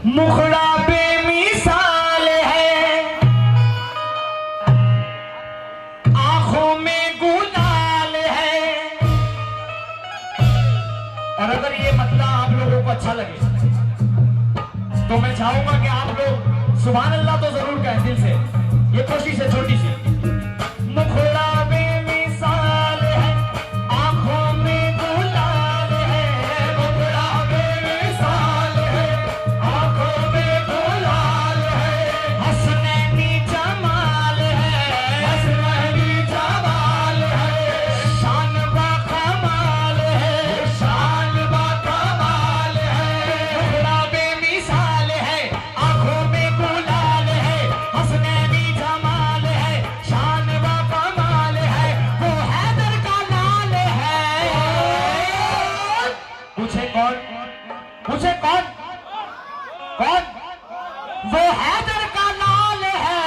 मुखड़ा बेमिसाल है, आंखों में गुलाल है। और अगर ये मतलब आप लोगों को अच्छा लगे तो मैं चाहूंगा कि आप लोग सुभान अल्लाह तो जरूर कहें दिल से। ये कोशिश है छोटी सी। मुखड़ा बेमिसाल है, आंखों में गुलाल है। मुखड़ा बेमिसाल है, आंखों में गुलाल है। हसनैनी जमाल है, हसनैनी जमाल है। शान बा कमाल है, शान बा कमाल है। मुखड़ा बेमिसाल है, आंखों में गुलाल है। हसनैनी जमाल है, शान बा कमाल है। वो हैदर का लाल है। पूछे कौन? पूछे कौन? कौन? वो हैदर का लाल है।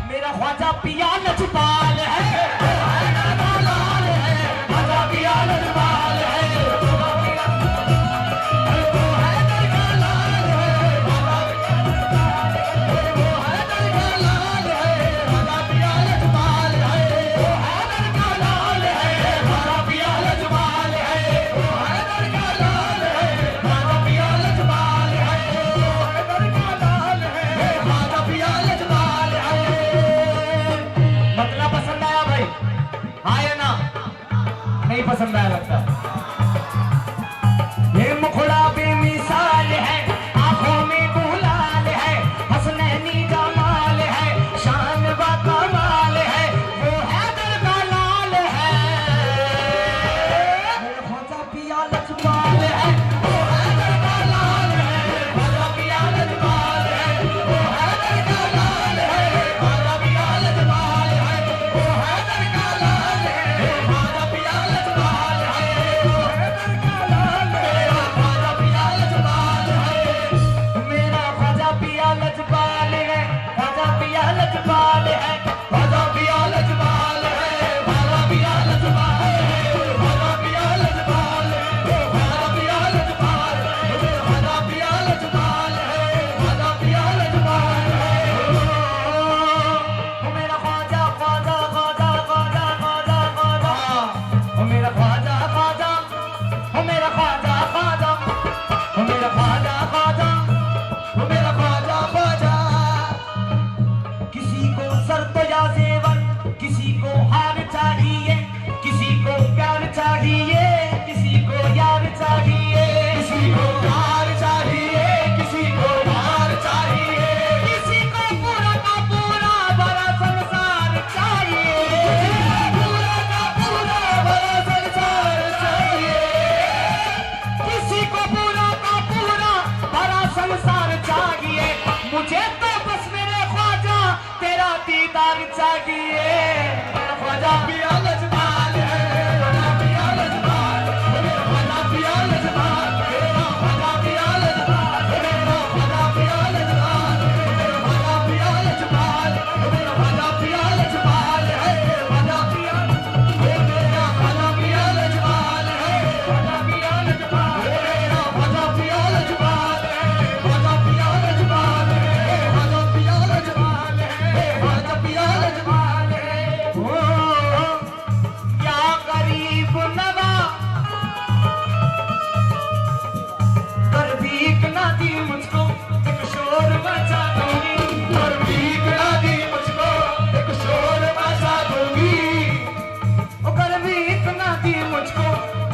मेरा ख्वाजा पिया लजपाल है। वो हैदर का लाल है, ख्वाजा पिया लजपाल है। वो हैदर का लाल है, वो हैदर का लाल है, ख्वाजा पिया लजपाल है। वो हैदर का लाल है, ख्वाजा पिया लजपाल है। वो हैदर का लाल है, ख्वाजा पिया लजपाल है। वो हैदर का लाल है, ख्वाजा पिया लजपाल है। मतलब पसंद आया भाई? हाँ या ना? नहीं पसंद आया लगता। ये मुखड़ा बेमिसाल है, आंखों में गुलाल है। हसनैनी जमाल है, शान बा कमाल है। वो हैदर का लाल है। मेरा ख्वाजा पिया लजपाल है। वो हैदर का लाल है, ख्वाजा पिया लजपाल है। वो हैदर का लाल है, ख्वाजा पिया लजपाल है। वो हैदर का लाल है, ख्वाजा पिया लजपाल है। वो हैदर का लाल है, ख्वाजा पिया लजपाल है। मेरा ख्वाजा पिया लजपाल है, ख्वाजा पिया लजपाल है। ख्वाजा पिया लजपाल है, ख्वाजा पिया लजपाल है। ख्वाजा पिया लजपाल है, ख्वाजा पिया लजपाल है। ख्वाजा पिया लजपाल है, ख्वाजा पिया लजपाल है। ओ मेरा ख्वाजा ख्वाजा ख्वाजा ख्वाजा ख्वाजा ख्वाजा। ओ मेरा ख्वाजा ख्वाजा, ओ मेरा ख्वाजा ख्वाजा, ओ मेरा ख्वाजा ख्वाजा, ओ मेरा ख्वाजा ख्वाजा। किसी को सर तो या जेवर, किसी को हार चाहिए। किसी को प्यार चाहिए, किसी को यार चाहिए। किसी को प्यार चाहिए, किसी को यार चाहिए। किसी को पूरा का पूरा भरा संसार चाहिए। पूरा का पूरा भरा संसार चाहिए। किसी को पूरा का पूरा भरा संसार चाहिए। मुझे तो बस मेरे ख्वाजा तेरा दीदार चाहिए। मेरा ख्वाजा पिया लजपाल है, ख्वाजा पिया लजपाल है। मेरा ख्वाजा पिया लजपाल है, मेरा ख्वाजा पिया लजपाल है। मेरा ख्वाजा पिया लजपाल है, मेरा ख्वाजा पिया लजपाल है। मेरा ख्वाजा पिया लजपाल है, ख्वाजा पिया, मेरा ख्वाजा पिया लजपाल है, ख्वाजा पिया लजपाल है। मेरा ख्वाजा पिया लजपाल है, ख्वाजा पिया लजपाल है। ख्वाजा पिया लजपाल है, ख्वाजा पिया लजपाल है। ओ क्या गरीब नवा कर भीख ना दी मुझको, एक शोर मचा दूंगी। कर भीख ना दी मुझको, एक शोर मचा दूंगी। ओ कर भीख ना दी मुझको,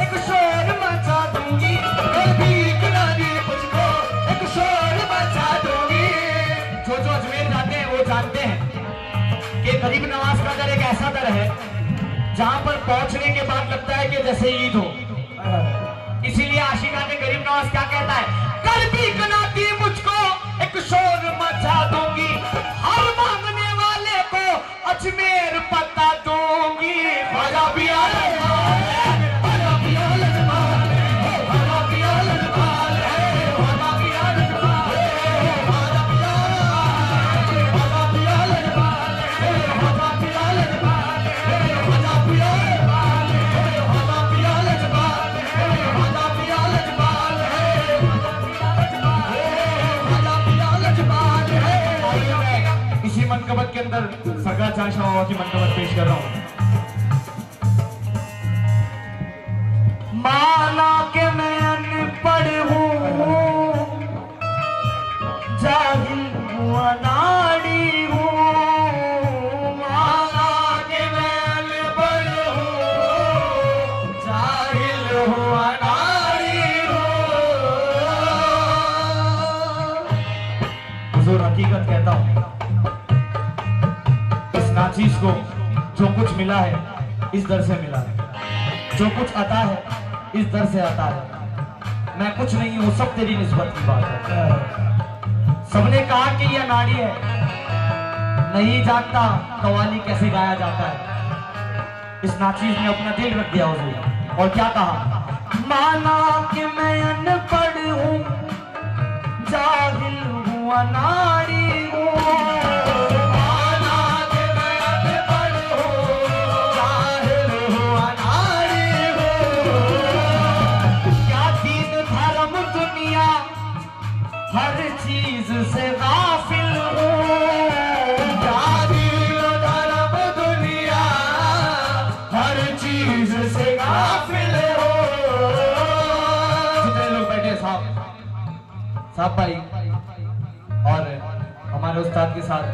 एक शोर मचा दूंगी। कर भीख ना दी मुझको, एक शोर मचा दूंगी। जो अजमेर जाते हैं वो जानते हैं कि गरीब नवाज का दर एक ऐसा दर है जहां पर पहुंचने के बाद लगता है कि जैसे ईद हो। इसीलिए आशिका ने गरीब नवाज क्या कहता है? कर भी कनाती मुझको, एक शोर मचा दूंगी। हर मांगने वाले को अजमेर पता दूंगी। ख्वाजा पिया लजपाल है, ख्वाजा पिया लजपाल है। ख्वाजा पिया लजपाल है, ख्वाजा पिया लजपाल है। ख्वाजा पिया, ख्वाजा पिया लजपाल है। ख्वाजा पिया लजपाल है, ख्वाजा पिया लजपाल है। ख्वाजा पिया लजपाल अंदर सरकार चांशा बाबा की मंतबत पेश कर रहा हूँ। माना के मैं अनपढ़ हूँ, जाहिल हूँ, अनाड़ी हूँ। माना के मैं अनपढ़ हूँ, जाहिल हूँ, अनाड़ी हूँ। हुजूर हकीकत कहता हूँ, इस नाचीज को जो कुछ मिला है इस दर से मिला है, जो कुछ आता है इस दर से आता है। मैं कुछ नहीं हूं, सब तेरी निस्बत की बात है। सबने कहा कि यह नाड़ी है, नहीं जानता कव्वाली कैसे गाया जाता है। इस नाचीज ने अपना दिल रख दिया हुजूर, और क्या कहा? माना कि मैं अनपढ़ हूं, जाहिल हूं, अनाड़ी हूं। हर चीज से गाफिल हूँ, धर्म दुनिया, हर चीज से गाफिल हूँ। जितने लोग बैठे साहब भाई और हमारे उस्ताद के साथ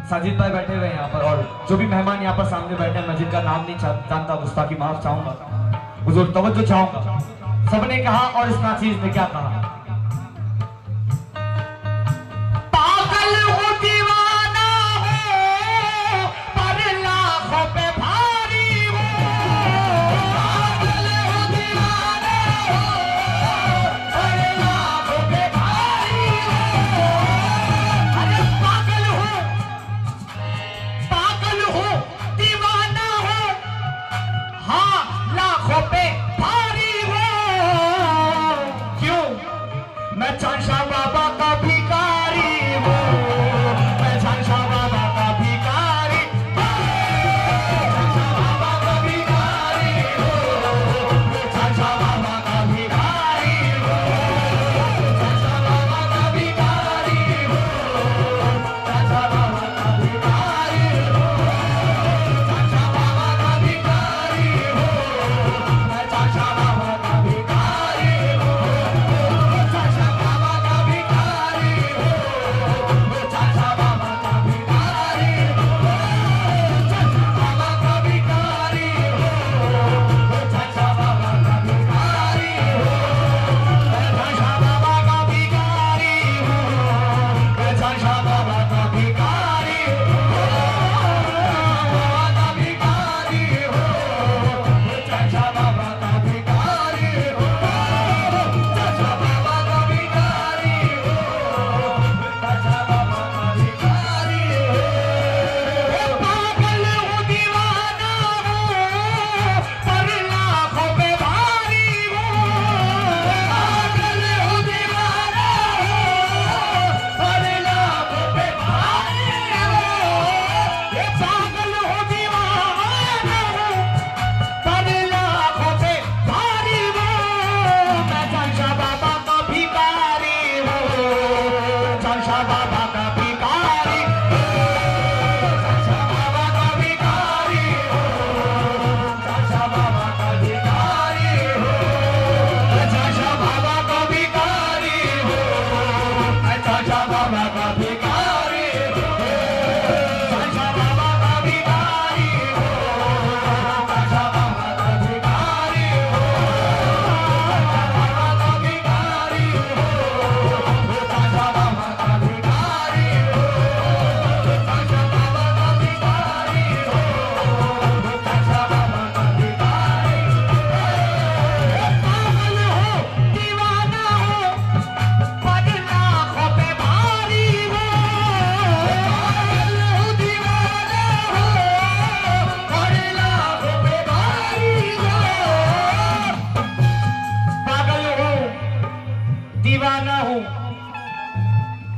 साजिद भाई बैठे हुए हैं यहाँ पर, और जो भी मेहमान यहाँ पर सामने बैठे हैं, मैं जिनका नाम नहीं जानता गुस्ताखी माफ चाहूंगा, हुजूर तवज्जो चाहूंगा। सबने कहा और इस नाचीज ने क्या कहा?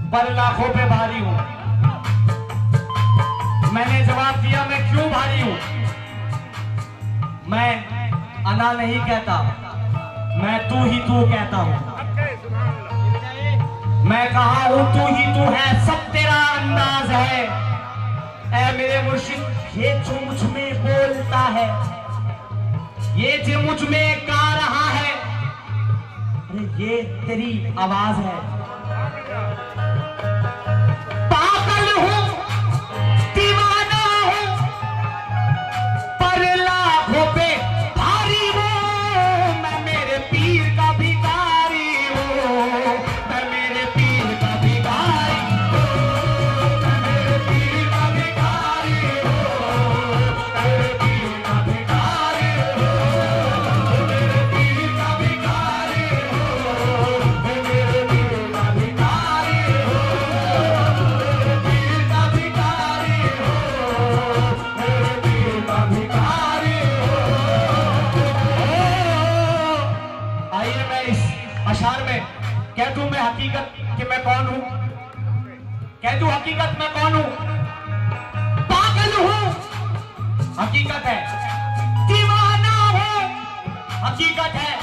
पर लाखों पे भारी हूं। मैंने जवाब दिया मैं क्यों भारी हूं। मैं अना नहीं कहता, मैं तू ही तू कहता हूं। मैं कहा हूं तू ही तू है, सब तेरा अंदाज है। मेरे मुर्शिद ये जो मुझ में बोलता है, ये जो मुझ में गा रहा है, अरे ये तेरी आवाज है। पागल हूं, दीवाना हूं, पर लाखों पे भारी हूं। मैं मेरे पीर का भिखारी हूं, मैं मेरे पीर का भिखारी हूं, मैं मेरे पीर का भिखारी हूं, मेरे पीर का भिखारी हूं, मेरे पीर का भिखारी हूं, मेरे पीर का भिखारी हूं, मेरे पीर का भिखारी हूं, मेरे पीर का भिखारी हूं। आइए मैं इस अशार में कह दूं मैं हकीकत कि मैं कौन हूं, कह दूं हकीकत मैं कौन हूं। पागल हूं, हकीकत है, दीवाना हूं, हकीकत है,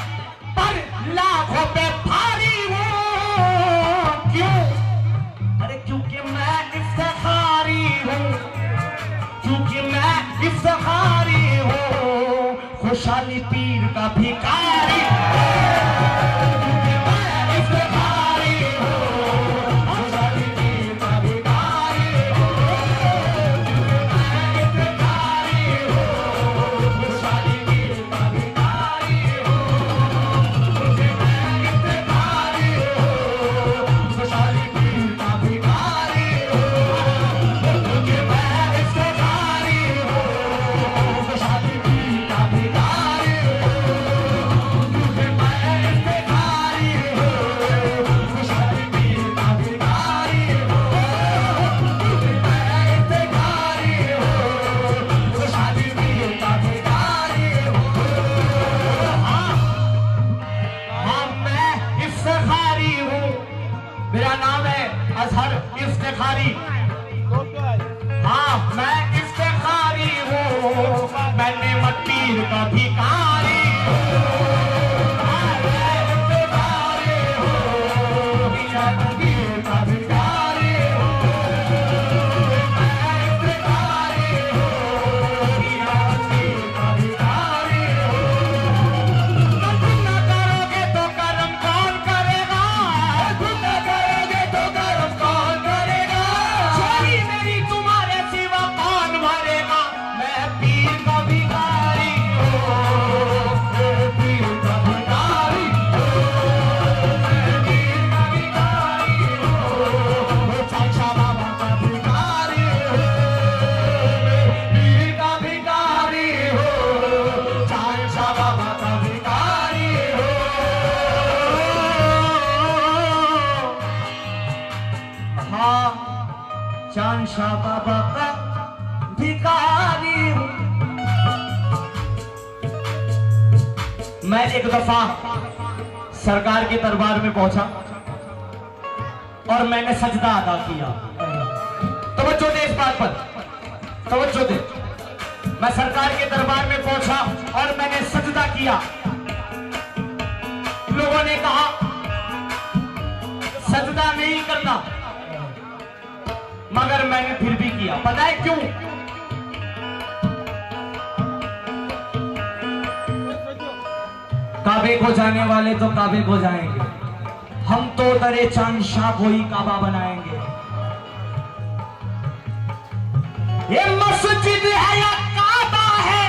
पर लाखों पे भारी हूं। क्यों? अरे क्योंकि मैं इफ्तिखारी हूं, क्योंकि मैं इफ्तिखारी हूं, खुशहाली पीर का भिखारी। क्योंकि मैं इफ्तिखारी हूं, खुशहाली पीर का भिखारी हूं, क्योंकि मैं इफ्तिखारी हूं, खुशहाली पीर का भिखारी हूं, क्योंकि मैं इफ्तिखारी हूं, खुशहाली पीर का भिखारी हूं, क्योंकि मैं इफ्तिखारी हूं, खुशहाली पीर का भिखारी हूं, क्योंकि मैं इफ्तिखारी हूं, खुशहाली पीर का भिखारी हूं, क्योंकि मैं इफ्तिखारी हूं, खुशहाली पीर का भिखारी हूं। हाँ, मैं इफ्तिखारी हूं, मेरा नाम है अजहर इफ्तिखारी। हाँ, मैं इफ्तिखारी हूँ, मैंने मत पीर का भिखारी हूँ। हाँ, मैं इफ्तिखारी हूँ, मैं पीर का भिखारी हूँ। मैं इफ्तिखारी हूँ, मैं पीर का भिखारी हूँ। तुम न करोगे तो करम कौन करेगा? तुम न करोगे तो करम कौन करेगा? चोरी मेरी तुम्हारे सिवा कौन भरेगा? मैं पीर का भिखारी हूँ, मैं पीर का भिखारी हूँ, मैं पीर का भिखारी हूँ, मैं चाचा बाबा का भिखारी हूँ, मैं पीर का भिखारी हूँ, चाचा बाबा का भिखारी हूँ। हाँ, चांद शाह बाबा का भिखारी हूँ। मैं एक दफा सरकार के दरबार में पहुंचा और मैंने सजदा अदा किया। तवज्जो दे इस बात पर, तवज्जो दे। मैं सरकार के दरबार में पहुंचा और मैंने सजदा किया। लोगों ने कहा सजदा नहीं करना, मगर मैंने फिर भी किया। पता है क्यों? काबे को जाने वाले तो काबे को जाएंगे, हम तो दरे चांद शाह को ही काबा बनाएंगे। ये मस्जिद है या काबा है,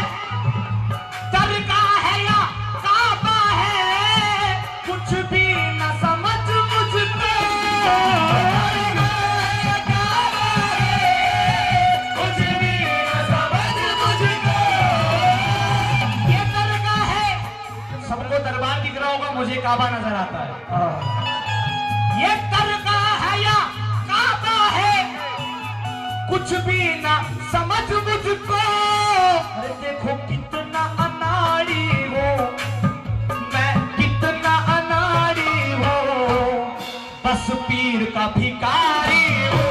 दरगाह है या काबा है, कुछ भी न समझ मुझको। कुछ भी न समझ मुझको। ये दरगाह है, सबको दरबार दिख रहा होगा, मुझे काबा नजर आता है। ये दरगाह है या काबा है, कुछ भी ना समझ मुझको। अरे देखो कितना अनाड़ी हो मैं, कितना अनाड़ी हो, बस पीर का भिखारी हो।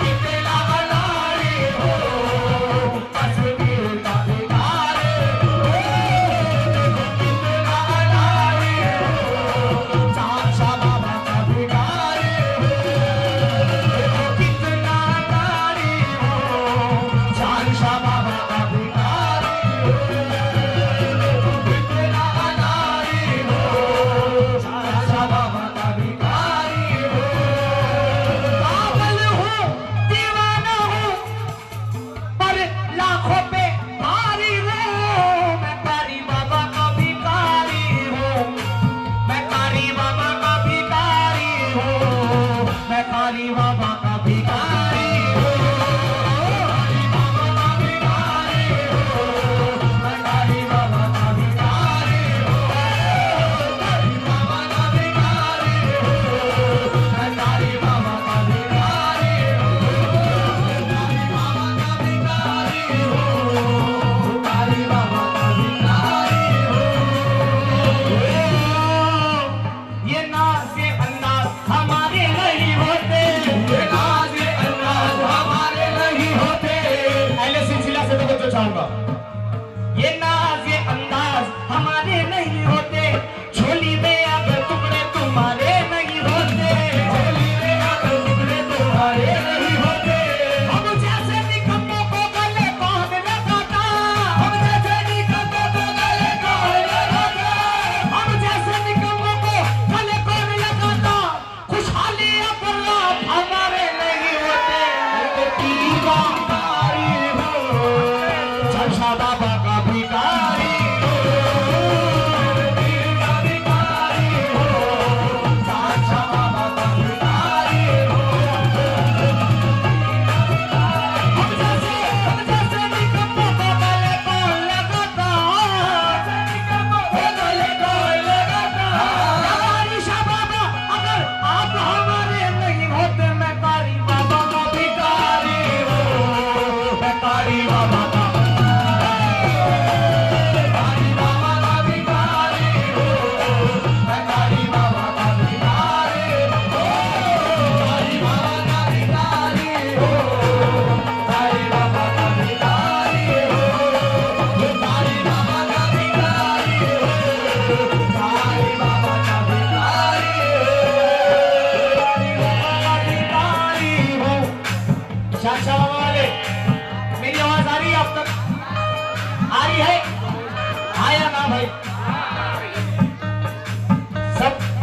कितना अनाड़ी हो, बस पीर का भिखारी हो। कितना अनाड़ी हो, चांद शाह बाबा का भिखारी हो। कितना अनाड़ी हो,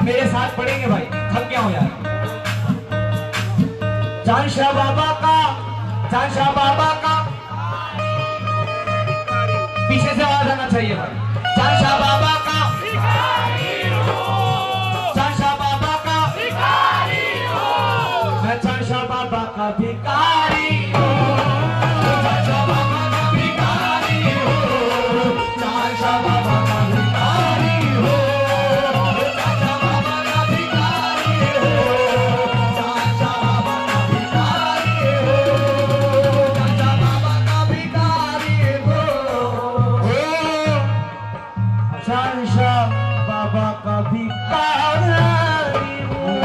मेरे साथ पढ़ेंगे भाई, थक गया हूं यार। जानशाह बाबा का, जानशाह बाबा का, पीछे से आवाज आना चाहिए भाई। जानशाह बाबा का, जानशाह बाबा का, मैं जानशाह बाबा का भिखारी हूँ, जानशाह बाबा का भिखारी हूँ, जानशाह बाबा का भिखारी हूँ, जानशाह बाबा का भिखारी हूँ, जानशाह बाबा का भिखारी हूँ, जानशाह बाबा का भिखारी हूँ, जानशाह बाबा का भिखारी हूँ।